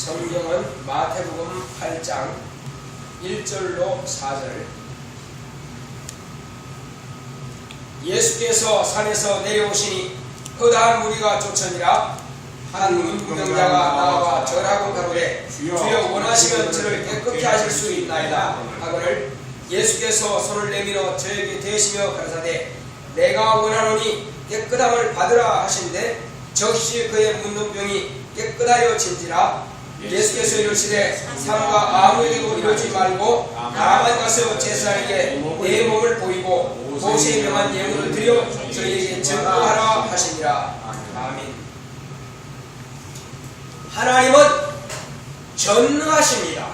성경은 마태복음 8장 1절로 4절. 예수께서 산에서 내려오시니 허다한 무리가 쫓으니라. 한 문병자가 나와 절하고 가로되 주여 원하시면 저를 깨끗게 하실 수 있나이다 하거늘 예수께서 손을 내밀어 저에게 대시며 가라사대 내가 원하노니 깨끗함을 받으라 하신데 즉시 그의 문둥병이 깨끗하여 진지라. 예수께서 이르시되 삼가 아무에게도 이러지 말고 다만 가서 제사장에게 내 몸을 보이고 모세의 명한 예물을 드려 저희에게 증거하라 하시니라. 아멘. 하나님은 전능하십니다.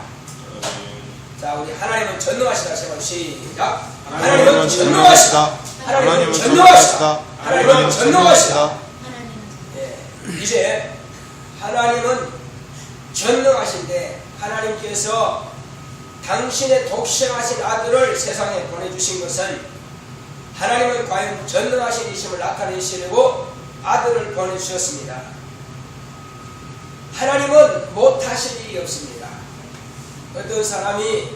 자, 우리 하나님은 전능하시다. 제발 시작. 하나님은 전능하시다. 하나님은 전능하시다. 하나님은 전능하시다. 이제 하나님은 전능하신데 하나님께서 당신의 독생하신 아들을 세상에 보내주신 것은 하나님은 과연 전능하신 이심을 나타내시려고 아들을 보내주셨습니다. 하나님은 못하실 일이 없습니다. 어떤 사람이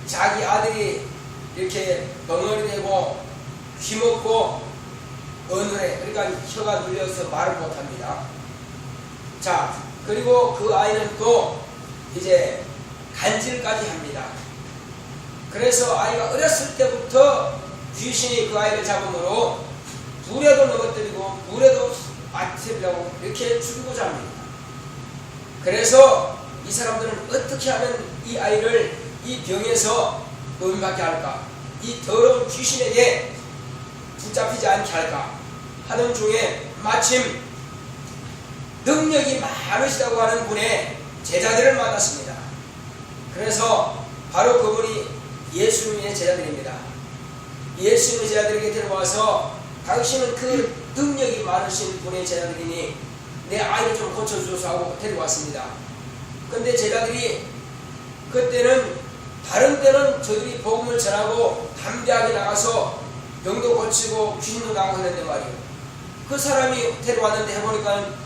자기 아들이 이렇게 벙어리 되고 귀먹고 어눌해, 그러니까 혀가 눌려서 말을 못합니다. 자, 그리고 그 아이는 또 이제 간질까지 합니다. 그래서 아이가 어렸을 때부터 귀신이 그 아이를 잡음으로 불에도 넘어뜨리고 물에도 빠뜨리려고 이렇게 죽이고자 합니다. 그래서 이 사람들은 어떻게 하면 이 아이를 이 병에서 노임받게 할까, 이 더러운 귀신에게 붙잡히지 않게 할까 하는 중에 마침 능력이 많으시다고 하는 분의 제자들을 만났습니다. 그래서 바로 그분이 예수님의 제자들입니다. 예수님의 제자들에게 데려와서 당신은 그 능력이 많으신 분의 제자들이니 내 아이를 좀 고쳐주소서 하고 데려왔습니다. 근데 제자들이 그때는 다른 때는 저들이 복음을 전하고 담대하게 나가서 병도 고치고 귀신도 나가고 했는데 말이에요. 그 사람이 데려왔는데 해보니까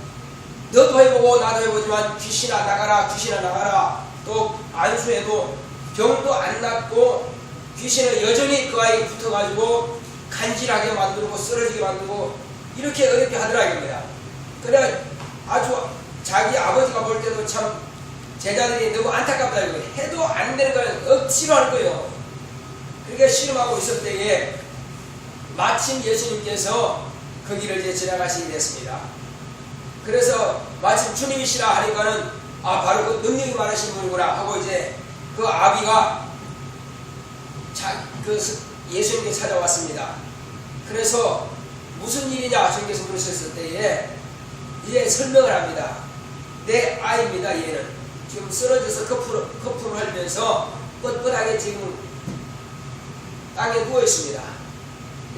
너도 해보고 나도 해보지만 귀신아 나가라, 귀신아 나가라. 또 안수해도 병도 안 낫고 귀신은 여전히 그 아이에 붙어가지고 간질하게 만들고 쓰러지게 만들고 이렇게 어렵게 하더라 이겁니다. 그래 아주 자기 아버지가 볼 때도 참 제자들이 너무 안타깝다 이거. 해도 안 되는 걸 억지로 할 거예요. 그렇게 씨름하고 있을 때에 마침 예수님께서 그 길을 이제 지나가시게 됐습니다. 그래서 마침 주님이시라 하니까는 아 바로 그 능력이 많으신 분이구나 하고 이제 그 아비가 예수님께 찾아왔습니다. 그래서 무슨 일이냐 주님께서 물으셨을 때에 이제 설명을 합니다. 내 아이입니다. 얘는 지금 쓰러져서 거품을 흘리면서 뻣뻣하게 지금 땅에 누워 있습니다.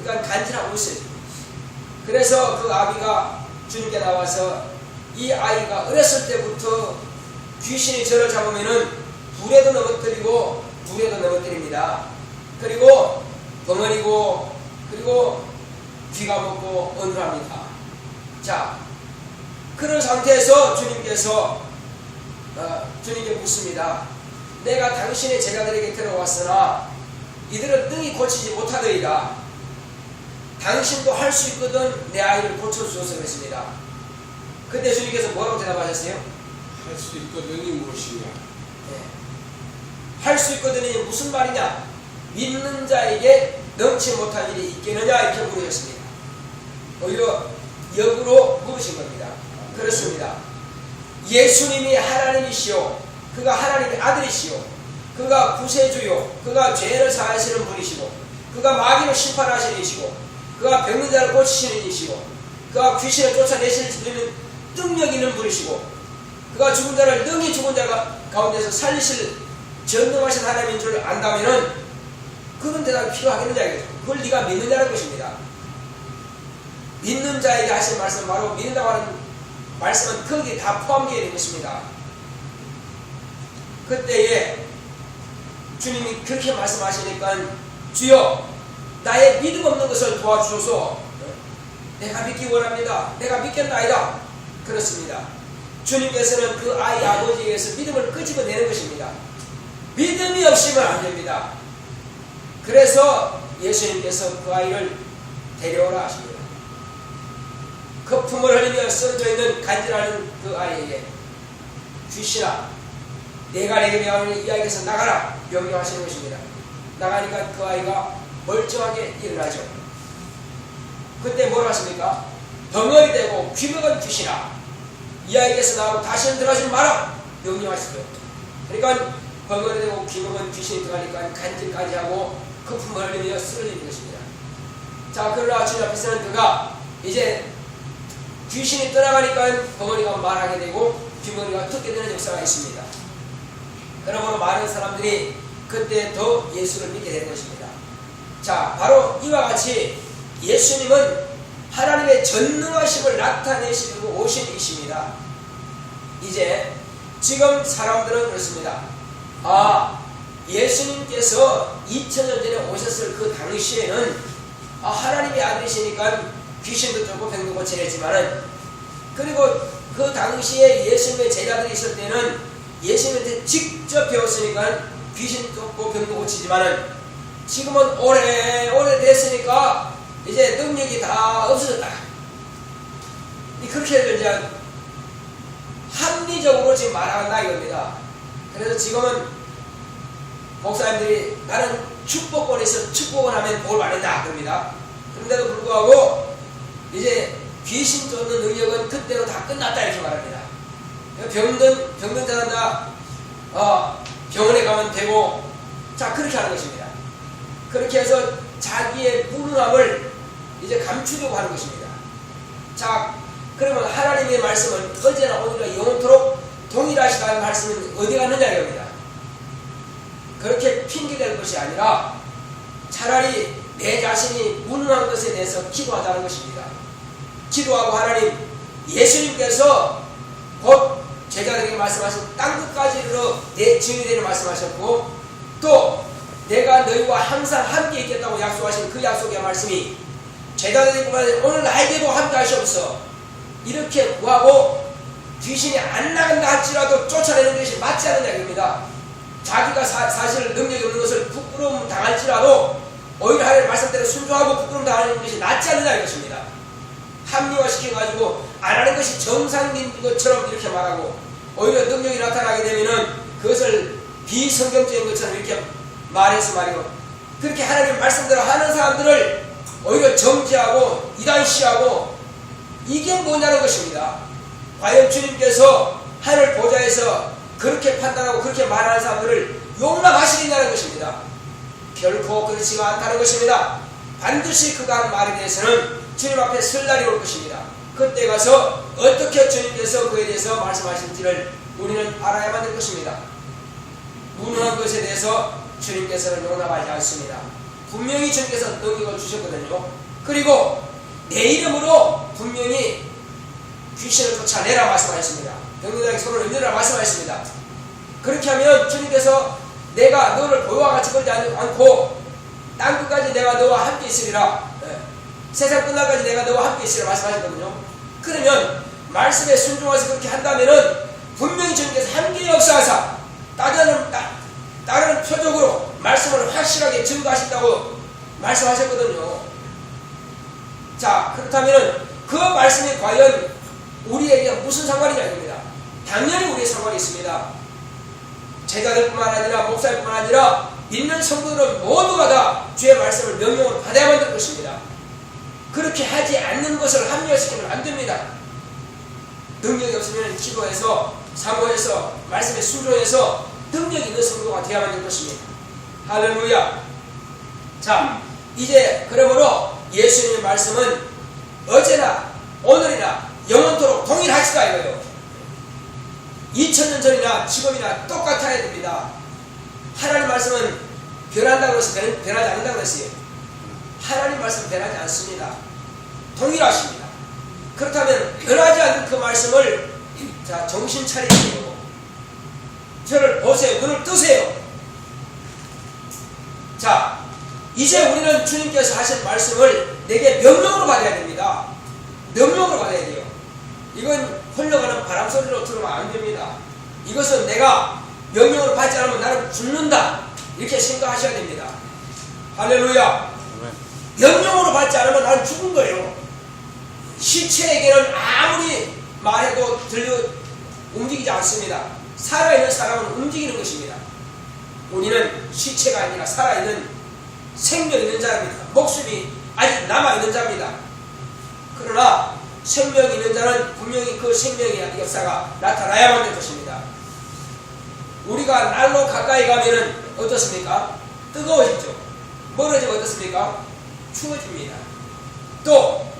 그러니까 간질하고 있어요. 그래서 그 아비가 주님께 나와서 이 아이가 어렸을 때부터 귀신이 저를 잡으면은 불에도 넘어뜨리고 물에도 넘어뜨립니다. 그리고 벙어리고 그리고 귀가 먹고 어눌합니다. 자, 그런 상태에서 주님께 묻습니다. 내가 당신의 제자들에게 들어왔으나 이들은 능히 고치지 못하더이다. 당신도 할 수 있거든 내 아이를 고쳐주소서 그랬습니다. 근데 주님께서 뭐라고 대답하셨어요? 할 수 있거든이 무엇이냐? 할 수 있거든이 무슨 말이냐? 믿는 자에게 넘치 못한 일이 있겠느냐 이렇게 물으셨습니다. 오히려 역으로 물으신 겁니다. 그렇습니다. 예수님이 하나님이시오. 그가 하나님의 아들이시오. 그가 구세주요. 그가 죄를 사하시는 분이시고 그가 마귀를 심판하시는 이시고 그가 병든 자를 고치시는 이시고 그가 귀신을 쫓아내실 수 있는 능력 있는 분이시고 그가 죽은 자를 능히 죽은 자 가운데서 살리실 전능하신 하나님인 줄 안다면은 그런 대답이 필요하겠느냐 이거죠. 그걸 네가 믿느냐는 것입니다. 믿는 자에게 하신 말씀 바로 믿는다고 하는 말씀은 거기에 다 포함되어 있는 것입니다. 그때에 주님이 그렇게 말씀하시니까 주여 나의 믿음 없는 것을 도와주소서. 내가 믿기 원합니다. 내가 믿겠나이다. 그렇습니다. 주님께서는 그 아이 아버지에게서 믿음을 끄집어내는 것입니다. 믿음이 없으면 안 됩니다. 그래서 예수님께서 그 아이를 데려오라 하십니다. 거품을 흘리며 쓰러져 있는 간질하는 그 아이에게 귀신아 내가 내게 명하니 이 아이에게서 나가라 명령하시는 것입니다. 나가니까 그 아이가 멀쩡하게 일어나죠. 그때 뭐라 하십니까? 덩어리 되고 귀먹은 귀신아 이 아이에게서 나오고 다시는 들어가지 마라 명령하시죠. 그러니까 덩어리 되고 귀먹은 귀신이 들어가니까 간질까지 하고 거품을 흘리며 쓰러지는 것입니다. 자, 그러나 주님 앞에서는 그가 이제 귀신이 떠나가니까 덩어리가 말하게 되고 귀머리가 듣게 되는 역사가 있습니다. 그러므로 많은 사람들이 그때 더 예수를 믿게 되는 것입니다. 자, 바로 이와 같이 예수님은 하나님의 전능하심을 나타내시려고 오신 이십니다. 이제 지금 사람들은 그렇습니다. 예수님께서 2000년 전에 오셨을 그 당시에는 하나님의 아들이시니까 귀신도 쫓고 병도 고치랬지만은 그리고 그 당시에 예수님의 제자들이 있을 때는 예수님한테 직접 배웠으니까 귀신 쫓고 병도 고치지만은 지금은 오래 됐으니까 이제 능력이 다 없어졌다. 그렇게 이제 합리적으로 지금 말한다 이겁니다. 그래서 지금은 목사님들이 나는 축복권에서 축복을 하면 뭘 말한다 그럽니다. 그런데도 불구하고 이제 귀신 쫓는 능력은 그때로 다 끝났다 이렇게 말합니다. 병든 사람 다 병원에 가면 되고 자 그렇게 하는 것입니다. 그렇게 해서 자기의 무능함을 이제 감추려고 하는 것입니다. 자 그러면 하나님의 말씀은 어제나 오늘이나 영원토록 동일하시다는 말씀은 어디 갔느냐 이겁니다. 그렇게 핑계댈 것이 아니라 차라리 내 자신이 무능한 것에 대해서 기도하자는 것입니다. 기도하고 하나님 예수님께서 곧 제자들에게 말씀하신 땅끝까지 이르러 내 증인이 되는 말씀하셨고 또 내가 너희와 항상 함께 있겠다고 약속하신 그 약속의 말씀이 제자들이 오늘 나에게도 함께 하시옵소서 이렇게 구하고 귀신이 안 나간다 할지라도 쫓아내는 것이 맞지 않느냐 이겁니다. 자기가 사실 능력이 없는 것을 부끄러움 당할지라도 오히려 하나님의 말씀대로 순종하고 부끄러움 당하는 것이 낫지 않느냐 이것입니다. 합리화시켜가지고 안 하는 것이 정상인 것처럼 이렇게 말하고 오히려 능력이 나타나게 되면은 그것을 비성경적인 것처럼 이렇게 말해서 말이고 그렇게 하나님 말씀대로 하는 사람들을 오히려 정죄하고 이단시하고 이게 뭐냐는 것입니다. 과연 주님께서 하늘 보좌에서 그렇게 판단하고 그렇게 말하는 사람들을 용납하시겠냐는 것입니다. 결코 그렇지가 않다는 것입니다. 반드시 그가 한 말에 대해서는 주님 앞에 설 날이 올 것입니다. 그때 가서 어떻게 주님께서 그에 대해서 말씀하실지를 우리는 알아야만 될 것입니다. 무능한 것에 대해서 주님께서는 용납하지 않습니다. 분명히 주님께서 능력을 주셨거든요. 그리고 내 이름으로 분명히 귀신을 쫓아내라 말씀하셨습니다. 병들에게 손을 흔들라 말씀하셨습니다. 그렇게 하면 주님께서 내가 너를 보여와 같이 걸지 않고 땅끝까지 내가 너와 함께 있으리라 세상 끝날까지 내가 너와 함께 있으리라 말씀하셨거든요. 그러면 말씀에 순종해서 그렇게 한다면은 분명히 주님께서 함께 역사하사 다른 표적으로 말씀을 확실하게 증거하신다고 말씀하셨거든요. 자 그렇다면 그 말씀이 과연 우리에게 무슨 상관이냐 이겁니다. 당연히 우리의 상관이 있습니다. 제자들뿐만 아니라 목사뿐만 아니라 믿는 성도들은 모두가 다 주의 말씀을 명령으로 받아야만 될 것입니다. 그렇게 하지 않는 것을 합리화시키면 안 됩니다. 능력이 없으면 기도해서 사모해서 말씀에 순종해서 능력이 있는 성도가 되어야만 될 것입니다. 할렐루야. 자 이제 그러므로 예수님의 말씀은 어제나 오늘이나 영원토록 동일하시다 이거예요. 2000년 전이나 지금이나 똑같아야 됩니다. 하나님 말씀은 변한다고 해서 변하지 않는다고 했어요. 하나님 말씀은 변하지 않습니다. 동일하십니다. 그렇다면 변하지 않는 그 말씀을 자 정신 차리세요. 저를 보세요. 눈을 뜨세요. 자 이제 우리는 주님께서 하신 말씀을 내게 명령으로 받아야 됩니다. 명령으로 받아야 돼요. 이건 흘러가는 바람 소리로 들으면 안 됩니다. 이것은 내가 명령을 받지 않으면 나는 죽는다, 이렇게 생각하셔야 됩니다. 할렐루야. 명령으로 받지 않으면 나는 죽은 거예요. 시체에게는 아무리 말해도 움직이지 않습니다. 살아있는 사람은 움직이는 것입니다. 우리는 시체가 아니라 살아있는 생명 있는 자입니다. 목숨이 아직 남아있는 자입니다. 그러나 생명이 있는 자는 분명히 그 생명의 역사가 나타나야만 될 것입니다. 우리가 날로 가까이 가면은 어떻습니까? 뜨거워지죠. 멀어지면 어떻습니까? 추워집니다. 또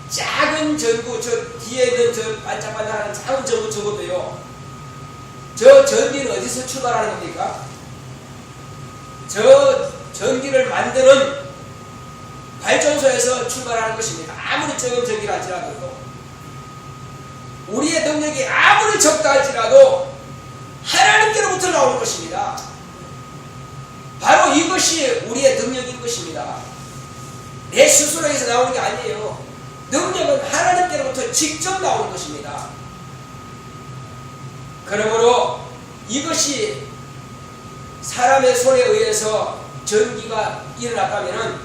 작은 전구, 저 뒤에 있는 저 반짝반짝하는 작은 전구 적어도요, 저 전기는 어디서 출발하는 겁니까? 저 전기를 만드는 발전소에서 출발하는 것입니다. 아무리 적은 전기라 할지라도, 우리의 능력이 아무리 적다 할지라도 하나님께로부터 나오는 것입니다. 바로 이것이 우리의 능력인 것입니다. 내 스스로에서 나오는 게 아니에요. 능력은 하나님께로부터 직접 나오는 것입니다. 그러므로 이것이 사람의 손에 의해서 전기가 일어났다면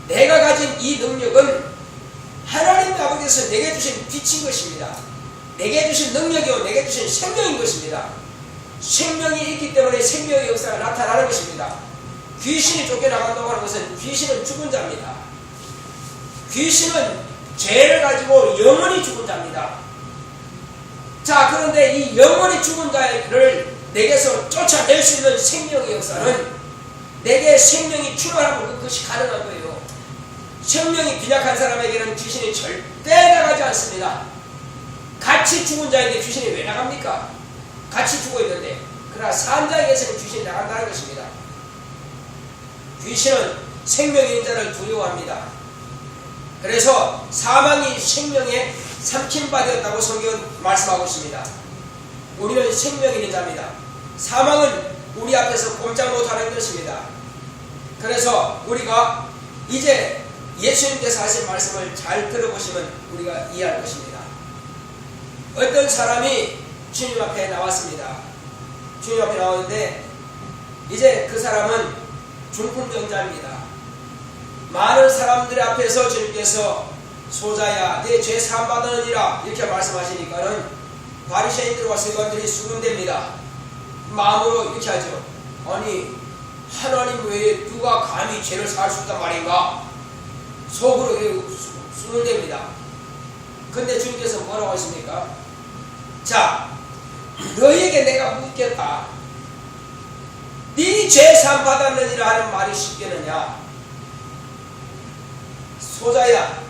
내가 가진 이 능력은 하나님 아버지께서 내게 주신 빛인 것입니다. 내게 주신 능력이요, 내게 주신 생명인 것입니다. 생명이 있기 때문에 생명의 역사가 나타나는 것입니다. 귀신이 쫓겨나간다고 하는 것은 귀신은 죽은 자입니다. 귀신은 죄를 가지고 영원히 죽은 자입니다. 자, 그런데 이 영원히 죽은 자를 내게서 쫓아낼 수 있는 생명의 역사는 내게 생명이 출현하면 그것이 가능한 거예요. 생명이 빈약한 사람에게는 귀신이 절대 나가지 않습니다. 같이 죽은 자인데 귀신이 왜 나갑니까? 같이 죽어 있는데. 그러나 산 자에게서는 귀신이 나간다는 것입니다. 귀신은 생명 있는 자를 두려워합니다. 그래서 사망이 생명에 삼킨 바 되었다고 성경은 말씀하고 있습니다. 우리는 생명 있는 자입니다. 사망은 우리 앞에서 꼼짝 못하는 것입니다. 그래서 우리가 이제 예수님께서 하신 말씀을 잘 들어보시면 우리가 이해할 것입니다. 어떤 사람이 주님 앞에 나왔습니다. 주님 앞에 나왔는데 이제 그 사람은 중풍병자입니다. 많은 사람들 앞에서 주님께서 소자야 내 죄 사함 받으느니라 이렇게 말씀하시니까는 바리새인들과 서기관들이 수군됩니다. 마음으로 이렇게 하죠. 아니 하나님 외에 누가 감히 죄를 사할 수 있단 말인가? 속으로 수군됩니다. 근데 주님께서 뭐라고 하십니까? 자, 너에게 내가 묻겠다. 네 죄 사함 받았느니라 하는 말이 쉽겠느냐? 소자야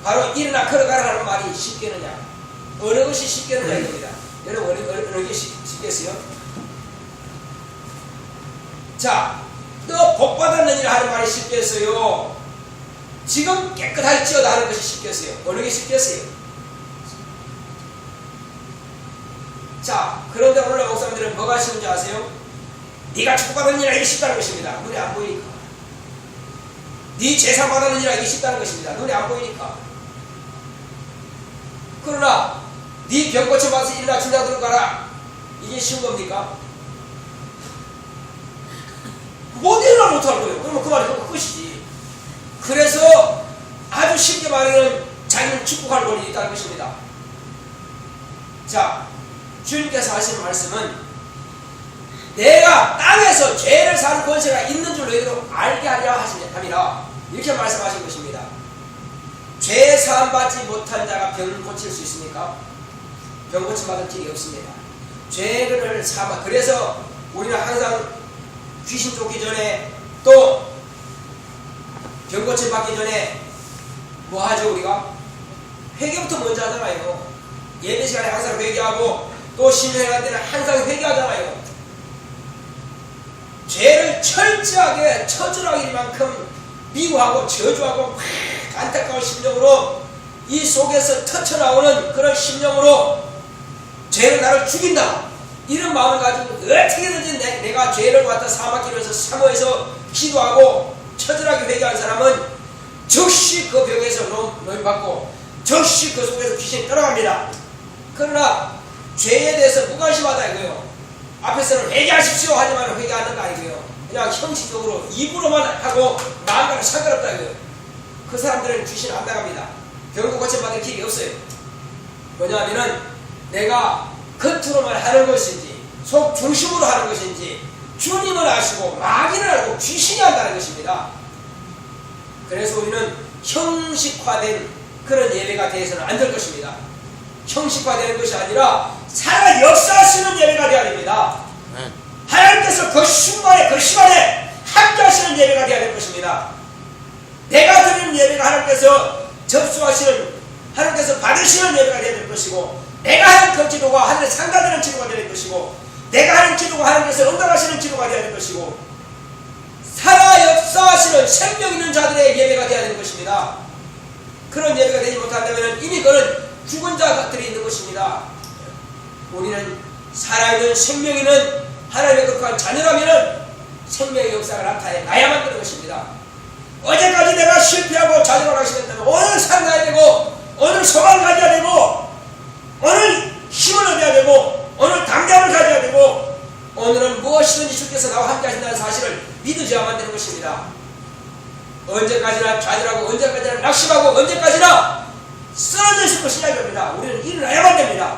바로 일어나 걸어가라 하는 말이 쉽겠느냐? 어느 것이 쉽겠느냐 이겁니다. 여러분 어느 게 쉽겠어요? 자, 너 복 받았느니라 하는 말이 쉽겠어요? 지금 깨끗하게 지어다 하는 것이 쉽겠어요? 어느 게 쉽겠어요? 자, 그런데 오늘날 목사님들은 뭐가 쉬운지 아세요? 네가 축복받았느니라 이게 쉽다는 것입니다. 눈에 안 보이니까. 네 재산 받았느니라 이게 쉽다는 것입니다. 눈에 안 보이니까. 그러나 네 병 고쳐봐서 일어나 주야들어 가라 이게 쉬운 겁니까? 못 일어나 못할 거예요. 그러면 그 말이 끝이지. 그래서 아주 쉽게 말하면 자기는 축복할 권리 있다는 것입니다. 자, 주님께서 하신 말씀은 내가 땅에서 죄를 사는 권세가 있는 줄 너희로 알게 하리라 하시니라 이렇게 말씀하신 것입니다. 죄 사함 받지 못한 자가 병을 고칠 수 있습니까? 병 고침 받을 길이 없습니다. 죄를 사함. 그래서 우리는 항상 귀신 쫓기 전에 또 병 고침 받기 전에 뭐 하죠 우리가? 회개부터 먼저 하잖아요. 예배 시간에 항상 회개하고 또 신령할 때는 항상 회개하잖아요. 죄를 철저하게 처절하게 만큼 미워하고 저주하고 안타까운 심령으로 이 속에서 터쳐나오는 그런 심령으로 죄는 나를 죽인다 이런 마음을 가지고 어떻게든지 내가 죄를 갖다 사막기 위해서 사모해서 기도하고 처절하게 회개한 사람은 즉시 그 병에서 노임받고 즉시 그 속에서 귀신이 떠나갑니다. 그러나 죄에 대해서 무관심하다 이거요. 앞에서는 회개하십시오 하지만 회개하는 거 아니고요. 그냥 형식적으로 입으로만 하고 마음과는 상관없다 이거요. 그 사람들은 귀신 안 나갑니다. 병도 고침받을 길이 없어요. 뭐냐면은 내가 겉으로만 하는 것인지 속 중심으로 하는 것인지 주님을 아시고 마귀를 알고 귀신이 한다는 것입니다. 그래서 우리는 형식화된 그런 예배가 되어서는 안 될 것입니다. 형식화되는 것이 아니라 살아 역사하시는 예배가 되어야 됩니다. 하나님께서 그 순간에 그 시간에 함께 하시는 예배가 되어야 될 것입니다. 내가 드리는 예배가 하나님께서 접수하시는 하나님께서 받으시는 예배가 되어야 될 것이고 내가 하는 그 기도가 하늘에 상달되는 기도가 되어야 될 것이고 내가 하는 기도가 하나님께서 응답하시는 기도가 되어야 될 것이고 살아 역사하시는 생명 있는 자들의 예배가 되어야 되는 것입니다. 그런 예배가 되지 못한다면 이미 그는 죽은 자들이 있는 것입니다. 우리는 살아있는 생명 있는 하나님의 거룩한 자녀라면 생명의 역사가 나타나야만 되는 것입니다. 어제까지 내가 실패하고 좌절하게 된다면 오늘 살아야 되고 오늘 소망을 가져야 되고 오늘 힘을 얻어야 되고 오늘 담대함을 가져야 되고 오늘은 무엇이든지 주께서 나와 함께 하신다는 사실을 믿으셔야만 되는 것입니다. 언제까지나 좌절하고 언제까지나 낙심하고 언제까지나 쓰러져 있을 것이 아닙니다. 우리는 일어나야만 됩니다.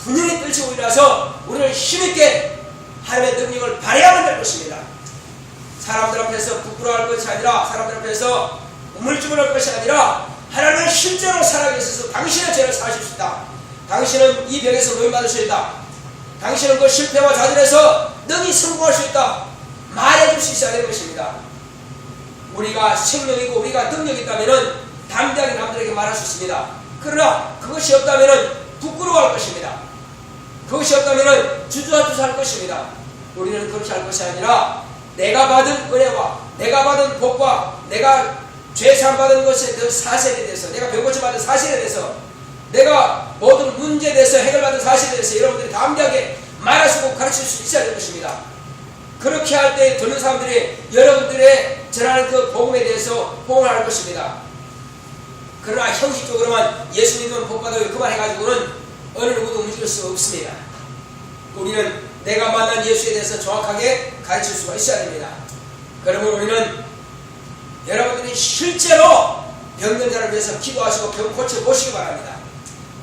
분명히 떨치고 일어나서 우리는 힘있게 하나님의 능력을 발휘하면 될 것입니다. 사람들 앞에서 부끄러워할 것이 아니라 사람들 앞에서 우물쭈물할 것이 아니라 하나님은 실제로 살아계셔서 당신의 죄를 사하십시다. 당신은 이 벽에서 노임받을 수 있다. 당신은 그 실패와 좌절에서 능히 성공할 수 있다. 말해줄 수 있어야 되는 것입니다. 우리가 생명이고 우리가 능력이 있다면 담대하게 남들에게 말할 수 있습니다. 그러나 그것이 없다면 부끄러워할 것입니다. 그것이 없다면 주저할 것입니다. 우리는 그렇게 할 것이 아니라 내가 받은 은혜와 내가 받은 복과 내가 죄사함 받은 것에 대한 사실에 대해서 내가 병고침 받은 사실에 대해서 내가 모든 문제에 대해서 해결받은 사실에 대해서 여러분들이 담대하게 말하시고 가르칠 수 있어야 될 것입니다. 그렇게 할 때 듣는 사람들이 여러분들의 전하는 그 복음에 대해서 호응할 것입니다. 그러나 형식적으로만 예수 믿는 복받아요 그만 해가지고는 어느 누구도 움직일 수 없습니다. 우리는 내가 만난 예수에 대해서 정확하게 가르칠 수가 있어야 됩니다. 그러면 우리는 여러분들이 실제로 병든 자를 위해서 기도하시고 병 고쳐보시기 바랍니다.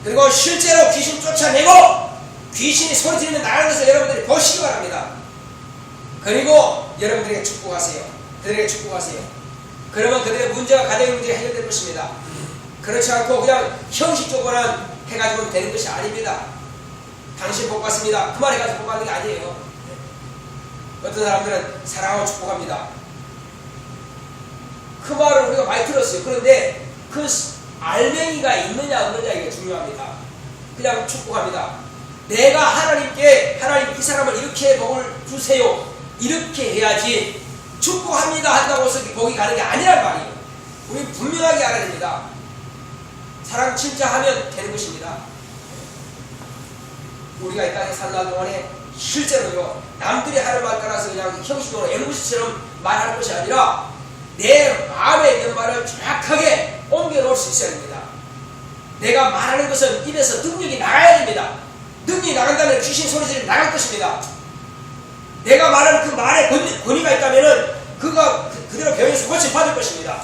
그리고 실제로 귀신 쫓아내고 귀신이 소리 지르며 나가는 것을 여러분들이 보시기 바랍니다. 그리고 여러분들에게 축복하세요. 그들에게 축복하세요. 그러면 그들의 문제가 가정의 문제가 해결될 것입니다. 그렇지 않고 그냥 형식적으로만 해가지고 되는 것이 아닙니다. 당신 복 받습니다. 그만 해가지고 복 받는 게 아니에요. 어떤 사람들은 사랑하고 축복합니다. 그 말을 우리가 많이 들었어요. 그런데 그 알맹이가 있느냐 없느냐 이게 중요합니다. 그냥 축복합니다. 내가 하나님께 하나님 이 사람을 이렇게 복을 주세요. 이렇게 해야지 축복합니다 한다고 해서 복이 가는 게 아니란 말이에요. 우리 분명하게 알아야 됩니다. 사랑 진짜 하면 되는 것입니다. 우리가 이 땅에 사는 동안에 실제로요 남들이 하는 말 따라서 그냥 형식적으로 앵무새처럼 말하는 것이 아니라 내 마음에 있는 말을 정확하게 옮겨놓을 수 있어야 됩니다. 내가 말하는 것은 입에서 능력이 나가야 됩니다. 능력이 나간다면 귀신 소리들이 나갈 것입니다. 내가 말하는 그 말에 권위가 있다면 그가 그대로 병에서 고침받을 것입니다.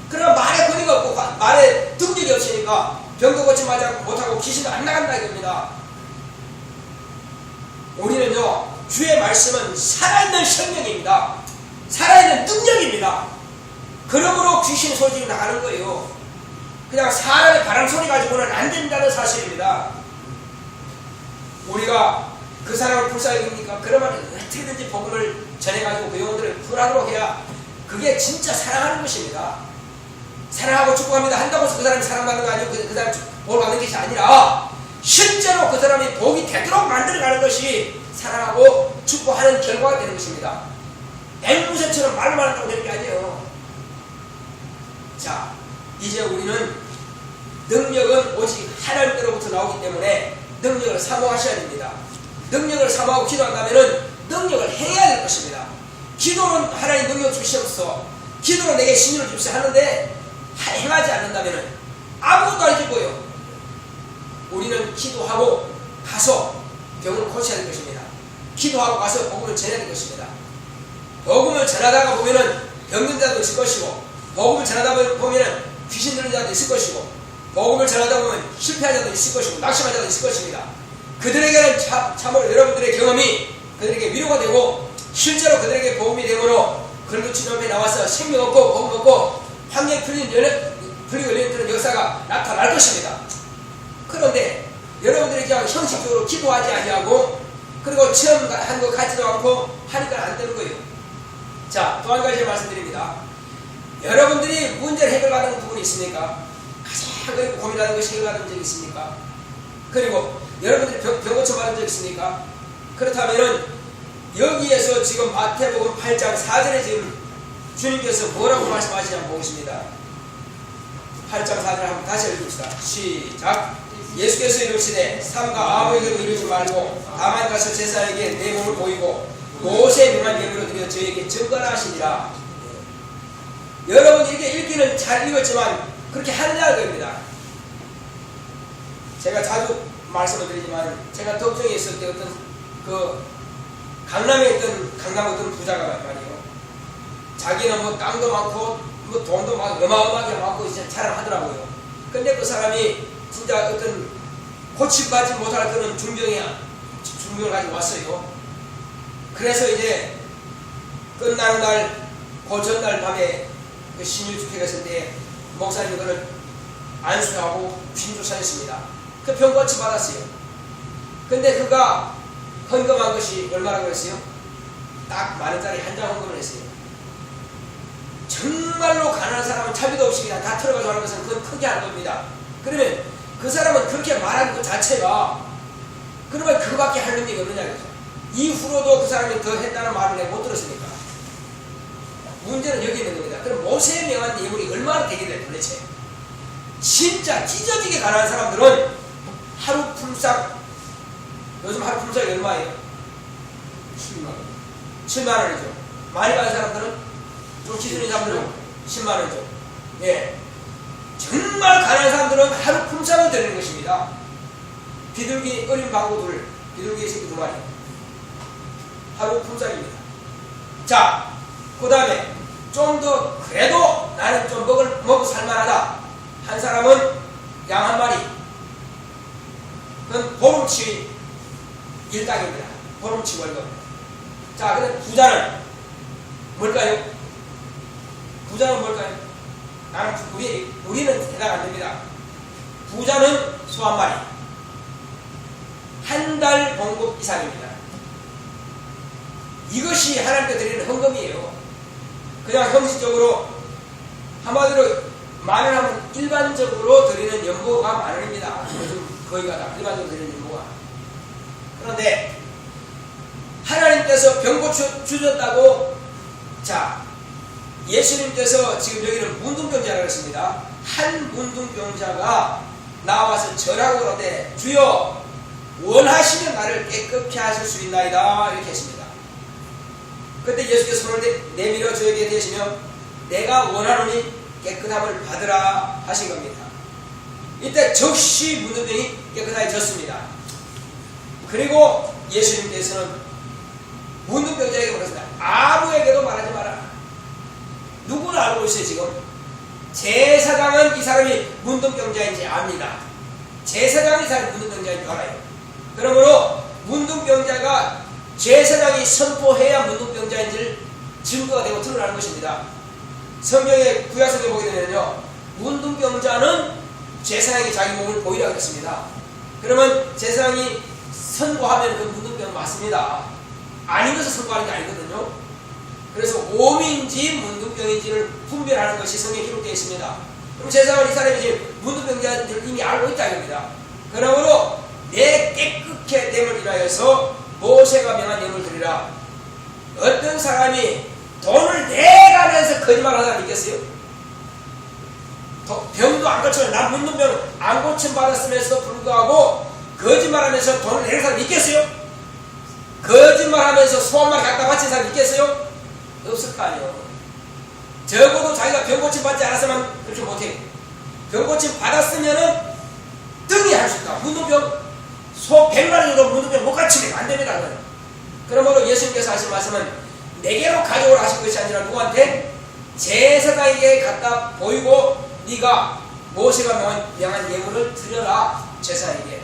그러나 말에 권위가 없고 말에 능력이 없으니까 병도 고침하지 못하고 귀신도 안 나간다 이겁니다. 우리는요 주의 말씀은 살아있는 생명입니다. 살아있는 능력입니다. 그러므로 귀신 소리가 나가는 거예요. 그냥 사람의 바람소리 가지고는 안 된다는 사실입니다. 우리가 그 사람을 불쌍히 그러면 어떻게든지 복음을 전해가지고 그 영혼들을 구하도록 해야 그게 진짜 사랑하는 것입니다. 사랑하고 축복합니다 한다고 해서 그 사람이 사랑받는 거 아니고 그 사람이 복을 받는 것이 아니라 실제로 그 사람이 복이 되도록 만들어가는 것이 사랑하고 축복하는 결과가 되는 것입니다. 앵무새처럼 말만 한다고 되는 게 아니에요. 자, 이제 우리는 능력은 오직 하나님께로부터 나오기 때문에 능력을 사모하셔야 됩니다. 능력을 사모하고 기도한다면 능력을 행해야 될 것입니다. 기도는 하나님 능력 주시옵소서, 기도는 내게 신유를 주시옵소서 하는데 행하지 않는다면 아무것도 안 해줄 거예요. 우리는 기도하고 가서 병을 고쳐야 될 것입니다. 기도하고 가서 복음을 전해야 될 것입니다. 복음을 전하다가 보면은 병든 자도 있을 것이고, 복음을 전하다 보면은 귀신 들린 자도 있을 것이고, 복음을 전하다 보면 실패한 자도 있을 것이고, 낙심한 자도 있을 것입니다. 그들에게는 참으로 여러분들의 경험이 그들에게 위로가 되고, 실제로 그들에게 복음이 되므로 그들도 주님 앞에 나와서 생명 얻고 복음 얻고 환경에 풀리고 열리는 역사가 나타날 것입니다. 그런데 여러분들이 그냥 형식적으로 기도하지 아니하고, 그리고 처음 한 것 같지도 않고 하니까 안 되는 거예요. 자, 또 한 가지 말씀드립니다. 여러분들이 문제를 해결하는 부분이 있습니까? 가장 고민하는 것이 해결하는 적이 있습니까? 그리고 여러분들이 병 고쳐 받은 적 있습니까? 그렇다면은 여기에서 지금 마태복음 8장 4절에 지금 주님께서 뭐라고 말씀하시는지 한번 보겠습니다. 8장 4절 한번 다시 읽읍시다. 시작. 예수께서 이르시되 삼가 아무에게도 이르지 말고 다만 가서 제사에게 내 몸을 보이고 모세의 명한 예물로 드려 저에게 증거나 하시니라. 여러분 이렇게 읽기는 잘 읽었지만 그렇게 하느냐는 겁니다. 제가 자주 말씀을 드리지만, 제가 덕정에 있을 때 어떤 강남에 있던 강남 어떤 부자가 말이에요. 자기는 뭐 땅도 많고 뭐 돈도 막 어마어마하게 많고 이제 자랑하더라고요. 근데 그 사람이 진짜 어떤 고침받지 못할 그런 중병을 가지고 왔어요. 그래서 이제 끝나는 날, 그 전날 밤에 그 신일주택에 있을 때 목사님이 그를 안수하고 빈조차했습니다. 그 병 고침 받았어요. 근데 그가 헌금한 것이 얼마라고 그랬어요? 딱 10,000원짜리 한 장 헌금을 했어요. 정말로 가난한 사람은 차비도 없이 그냥 다 털어가지고 하는 것은 그건 크게 안 겁니다. 그러면 그 사람은 그렇게 말하는 것 자체가, 그러면 그거밖에 할 능력이 없느냐 이거죠. 이후로도 그 사람이 더 했다는 말을 내가 못 들었으니까. 문제는 여기 있는 겁니다. 그럼 모세의 명한 예물이 얼마나 되게 돼 도대체? 진짜 찢어지게 가난한 사람들은 하루 품삯, 요즘 하루 품삯이 얼마예요? 7만 원. 7만 원이죠. 많이 받는 사람들은, 좀 기준인 사람들은 10만 원이죠. 예. 정말 가난한 사람들은 하루 품삯을 드리는 것입니다. 비둘기 어린 방구 둘, 비둘기 새끼 2마리. 하루 품삯입니다. 자, 그 다음에 좀 더 그래도 나는 좀 먹고 살만하다 한 사람은 양 1마리. 그건 보름치 일당입니다. 보름치 월급. 자, 근데 부자는 뭘까요? 부자는 뭘까요? 우리는 해당 안 됩니다. 부자는 소 1마리. 한 달 봉급 이상입니다. 이것이 하나님께 드리는 헌금이에요. 그냥 형식적으로, 한마디로 만원 하면 일반적으로 드리는 연보가 10,000원입니다. 요즘 거의가 다 일반적으로 드리는 연보가. 그런데 하나님께서 병 고쳐 주셨다고, 자, 예수님께서 지금 여기는 문둥병자라고 했습니다. 한 문둥병자가 나와서 절하고 그러되 주여 원하시면 나를 깨끗게 하실 수 있나이다 이렇게 했습니다. 그때 예수께서 손을 내밀어 저에게 대시며 내가 원하노니 깨끗함을 받으라 하신 겁니다. 이때 즉시 문둥병이 깨끗해졌습니다. 그리고 예수님께서는 문둥병자에게 물었습니다. 아무에게도 말하지 마라. 누구를 알고 있어요 지금? 제사장은 이 사람이 문둥병자인지 압니다. 제사장이 이 사람이 문둥병자인 줄 알아요. 그러므로 문둥병자가 제사장이 선포해야 문둥병자인지를 증거가 되고 드러나는 것입니다. 성경의 구약성경에 보게 되면요, 문둥병자는 제사장이 자기 몸을 보이라고 했습니다. 그러면 제사장이 선고하면 그 문둥병 맞습니다. 아닌 것을 선고하는 게 아니거든요. 그래서 몸인지 문둥병인지를 분별하는 것이 성경에 기록되어 있습니다. 그럼 제사장은 이 사람이 지금 문둥병자를 이미 알고 있다 이겁니다. 그러므로 내 깨끗게 됨을 인하여서 모세가 명한 예물을 드리라. 어떤 사람이 돈을 내가면서 거짓말하는 사람 있겠어요? 병도 안 고치면, 난 문둥병 안 고침 받았으면서도 불구하고 거짓말하면서 돈을 내는 사람 있겠어요? 거짓말하면서 소 1마리 갖다 바친 사람 있겠어요? 없을 거 아니에요. 적어도 자기가 병 고침 받지 않았으면 그렇게 못해요. 병고침 받았으면은 등이 할 수 있다. 문둥병 소 100마리로 문둥병 못 갖추면 안 됩니다. 그러므로 예수님께서 하신 말씀은 내게로 가져오라 하신 것이 아니라 누구한테? 제사장에게 갖다 보이고 네가 모세가 명한 예물을 드려라. 제사장에게.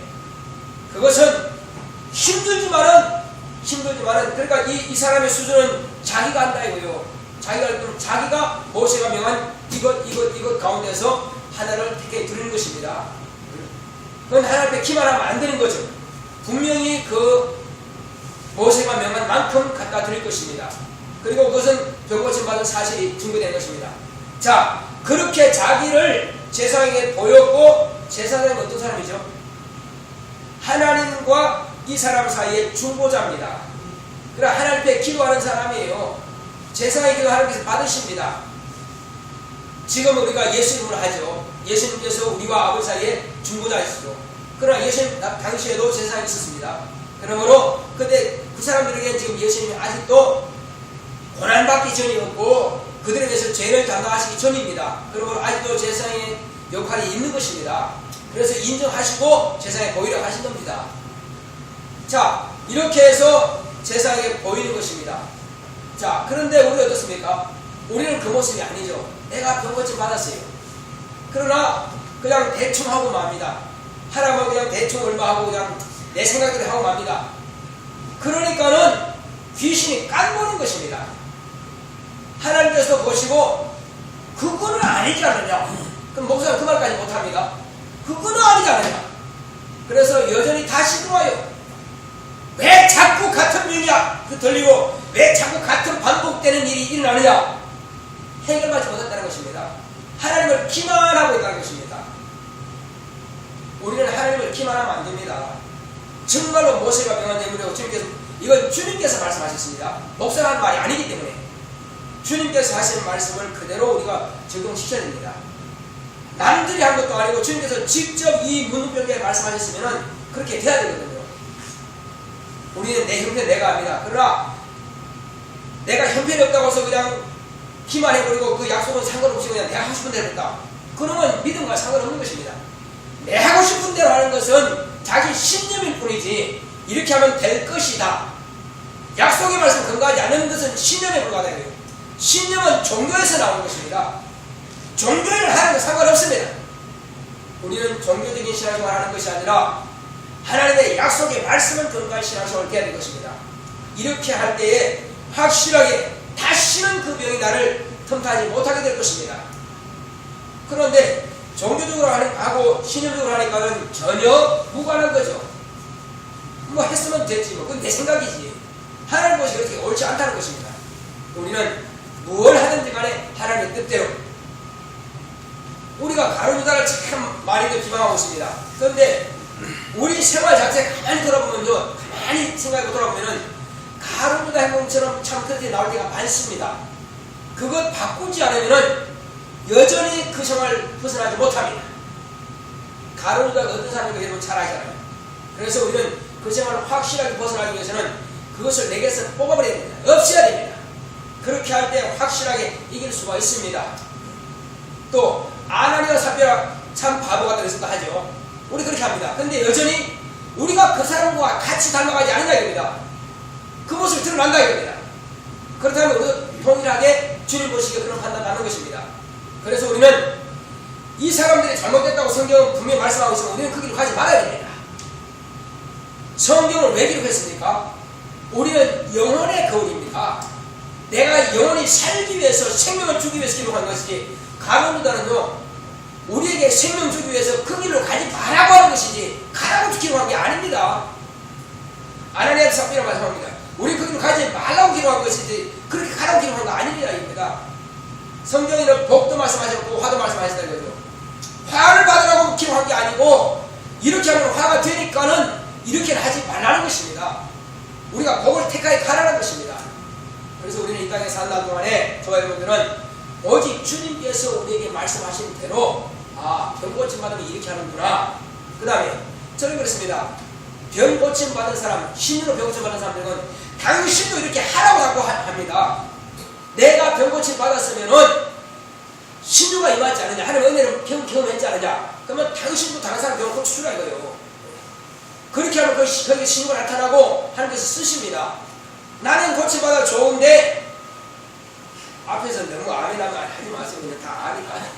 그것은 힘들지만은 그러니까 이 사람의 수준은 자기가 한다 이거요. 자기가 모세가 명한 이것 가운데서 하나를 택해 드리는 것입니다. 그건 하나님 앞에 기만 하면 안 되는 거죠. 분명히 그 모세가 명한 만큼 갖다 드릴 것입니다. 그리고 그것은 병고침 받은 사실이 증거된 것입니다. 자, 그렇게 자기를 제사장에게 보였고, 제사장은 어떤 사람이죠? 하나님과 이 사람 사이의 중보자입니다. 그래 하나님 앞에 기도하는 사람이에요. 제사장의 기도 하나님께서 받으십니다. 지금 우리가 예수님을 하죠. 예수님께서 우리와 아버지 사이에 중보자이시죠. 그러나 예수님 당시에도 제사장이 있었습니다. 그러므로 근데 그 사람들에게는 지금 예수님이 아직도 고난받기 전이었고 그들에 대해서 죄를 담당하시기 전입니다. 그러므로 아직도 제사장의 역할이 있는 것입니다. 그래서 인정하시고 제사장에 보이려고 하신 겁니다. 자, 이렇게 해서 제사장에게 보이는 것입니다. 자, 그런데 우리 어떻습니까? 우리는 그 모습이 아니죠. 내가 병고침 받았어요. 그러나 그냥 대충 하고 맙니다. 하라면 그냥 대충 얼마 하고 그냥 내 생각대로 하고 맙니다. 그러니까는 귀신이 깐보는 것입니다. 하나님께서 보시고 그거는 아니지 않느냐. 그럼 목사는 그 말까지 못합니다. 그거는 아니지 않느냐. 그래서 여전히 다시 들어와요. 왜 자꾸 같은 일이야 들리고 왜 자꾸 같은 반복되는 일이 일어나느냐. 해결받지 못했다는 것입니다. 하나님을 기만하고 있다는 것입니다. 우리는 하나님을 기만하면 안 됩니다. 정말로 모세가 명한 예물이고 주님께서 이건 주님께서 말씀하셨습니다. 목사가 한 말이 아니기 때문에 주님께서 하신 말씀을 그대로 우리가 적용시켜야 됩니다. 남들이 한 것도 아니고 주님께서 직접 이 문둥병에게 말씀하셨으면 그렇게 돼야 되거든요. 우리는 내 형편 내가 합니다. 그러나 내가 형편이 없다고 해서 그냥 기만해버리고 그 약속은 상관없이 그냥 내가 하고 싶은 대로 했다. 그러면 믿음과 상관없는 것입니다. 내 하고 싶은 대로 하는 것은 자기 신념일 뿐이지 이렇게 하면 될 것이다. 약속의 말씀 근거하지 않는 것은 신념에 불과하다. 신념은 종교에서 나오는 것입니다. 종교를 하는 건 상관없습니다. 우리는 종교적인 신앙생활을 하는 것이 아니라 하나님의 약속의 말씀을 근거한 신앙생활을 해야 될 것입니다. 이렇게 할 때에 확실하게 다시는 그 병이 나를 틈타지 못하게 될 것입니다. 그런데 종교적으로 하고 신념적으로 하니까는 전혀 무관한 거죠. 뭐 했으면 됐지 뭐. 그건 내 생각이지. 하나님 것이 그렇게 옳지 않다는 것입니다. 우리는 무엇을 하든지 간에 하나님의 뜻대로. 우리가 가룟유다를 참 많이들 비방하고 있습니다. 그런데 우리 생활 자체 가만히 돌아보면요, 가만히 생각해 돌아보면은 가룟유다 행동처럼 참 그렇게 나올 때가 많습니다. 그것 바꾸지 않으면은 여전히 그 생활을 벗어나지 못합니다. 가룟유다가 어떤 사람인가 여러분 잘 아시잖아요. 그래서 우리는 그 생활을 확실하게 벗어나기 위해서는 그것을 내게서 뽑아버려야 됩니다. 없애야 됩니다. 그렇게 할 때 확실하게 이길 수가 있습니다. 또 아나니아 삽비라 참 바보가 되었다 하죠. 우리 그렇게 합니다. 그런데 여전히 우리가 그 사람과 같이 닮아가지 않는다 이겁니다. 그 모습이 드러난다 이겁니다. 그렇다면 우리도 동일하게 주님 보시기에 그런 판단을 하는 것입니다. 그래서 우리는 이 사람들이 잘못됐다고 성경은 분명히 말씀하고 있으면 우리는 그 길로 가지 말아야 됩니다. 성경을 왜 기록했습니까? 우리는 영혼의 거울입니다. 내가 영혼이 살기 위해서 생명을 주기 위해서 기록한 것이지 가룟유다는요 우리에게 생명 주기 위해서 그 길로 가지 말라고 하는 것이지 가라고 기록한 게 아닙니다. 아나니아 삽비라 말씀합니다. 우리 그 길로 가지 말라고 기록한 것이지 그렇게 가라고 기록한 거 아닙니다. 입니다. 성경에는 복도 말씀하셨고 화도 말씀하셨다 이거죠. 화를 받으라고 기록한 게 아니고 이렇게 하면 화가 되니까는 이렇게는 하지 말라는 것입니다. 우리가 복을 택하여 가라는 것입니다. 그래서 우리는 이 땅에 사는 날 동안에 저와 여러분들은 오직 주님께서 우리에게 말씀하신 대로 병고침 받으면 이렇게 하는구나. 그 다음에 저는 그렇습니다. 병고침 받은 사람, 신으로 병고침 받은 사람들은 당신도 이렇게 하라고 합니다. 내가 병고침 받았으면은 신유가 임하지 않느냐, 하나님의 은혜를 경험했지 않느냐, 그러면 당신도 다른 사람 경험 고쳐주라 이거예요. 그렇게 하면 거기에 신유가 나타나고 하나님께서 쓰십니다. 나는 고쳐받아 좋은데 앞에서 너무 아멘하면 하지 마세요. 그냥 다 아니까.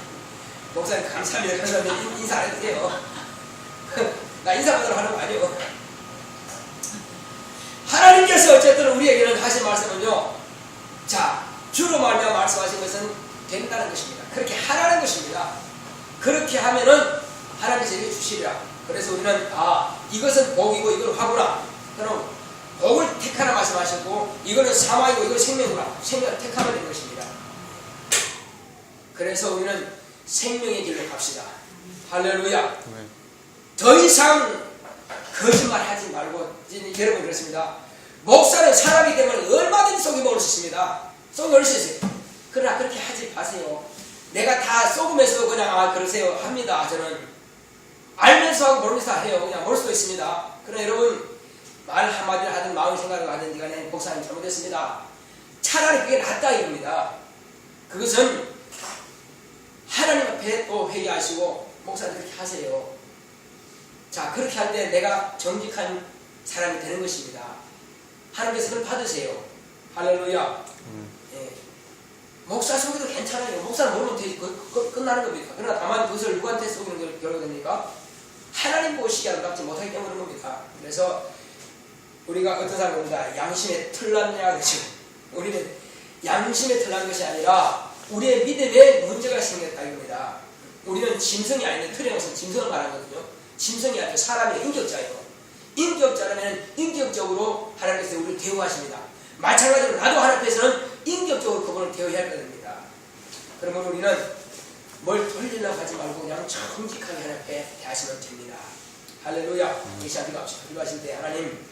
목사님 감사합니다. 감사합니다. 인사 안 해도 돼요. 나 인사받으러 하는 거 아니에요. 하나님께서 어쨌든 우리에게는 하신 말씀은요, 자, 주로 말미암아 말씀하신 것은 된다는 것입니다. 그렇게 하라는 것입니다. 그렇게 하면은 하나님께서 이렇게 주시리라. 그래서 우리는 이것은 복이고 이건 화구나. 그럼 복을 택하라 말씀하셨고 이거는 사망이고 이건 생명이구나. 생명을 택하면 되는 것입니다. 그래서 우리는 생명의 길로 갑시다. 할렐루야. 더 이상 거짓말 하지 말고, 여러분 그렇습니다. 목사는 사람이기 때문에 얼마든지 속임먹을 수 있습니다. 속임먹을 수 있어요. 그러나 그렇게 하지 마세요. 내가 다 속으면서 그냥 그러세요 합니다. 저는 알면서 하고 모르면서 해요. 그냥 모를 수도 있습니다. 그러나 여러분, 말 한마디를 하든 마음 생각을 하든 간에 목사님 잘못했습니다. 차라리 그게 낫다 이겁니다. 그것은 하나님 앞에 또 회개하시고 목사님 그렇게 하세요. 자, 그렇게 할 때 내가 정직한 사람이 되는 것입니다. 하나님께서 그걸 받으세요. 할렐루야. 예. 목사 속에도 괜찮아요. 목사는 모르면 끝나는 겁니다. 그러나 다만 그것을 누구한테 속이는 게 결과가 됩니까? 하나님 보시기에 아름답지 못하기 때문에 그런 겁니다. 그래서 우리가 어떤 사람은 봅니다. 양심에 틀났냐 그렇죠. 우리는 양심에 틀난 것이 아니라 우리의 믿음에 문제가 생겼다 이겁니다. 우리는 짐승이 아닌데, 틀림없이 짐승을 말하거든요. 짐승이 아니라 사람의 인격자예요. 인격자라면 인격적으로 하나님께서 우리를 대우하십니다. 마찬가지로 나도 하나님 앞에서는 인격적으로 그분을 대우해야 할 겁니다. 그러면 우리는 뭘 돌리려고 하지 말고 그냥 정직하게 하나님 앞에 대하시면 됩니다. 할렐루야. 계시 한번 합시다. 기도하실 때 하나님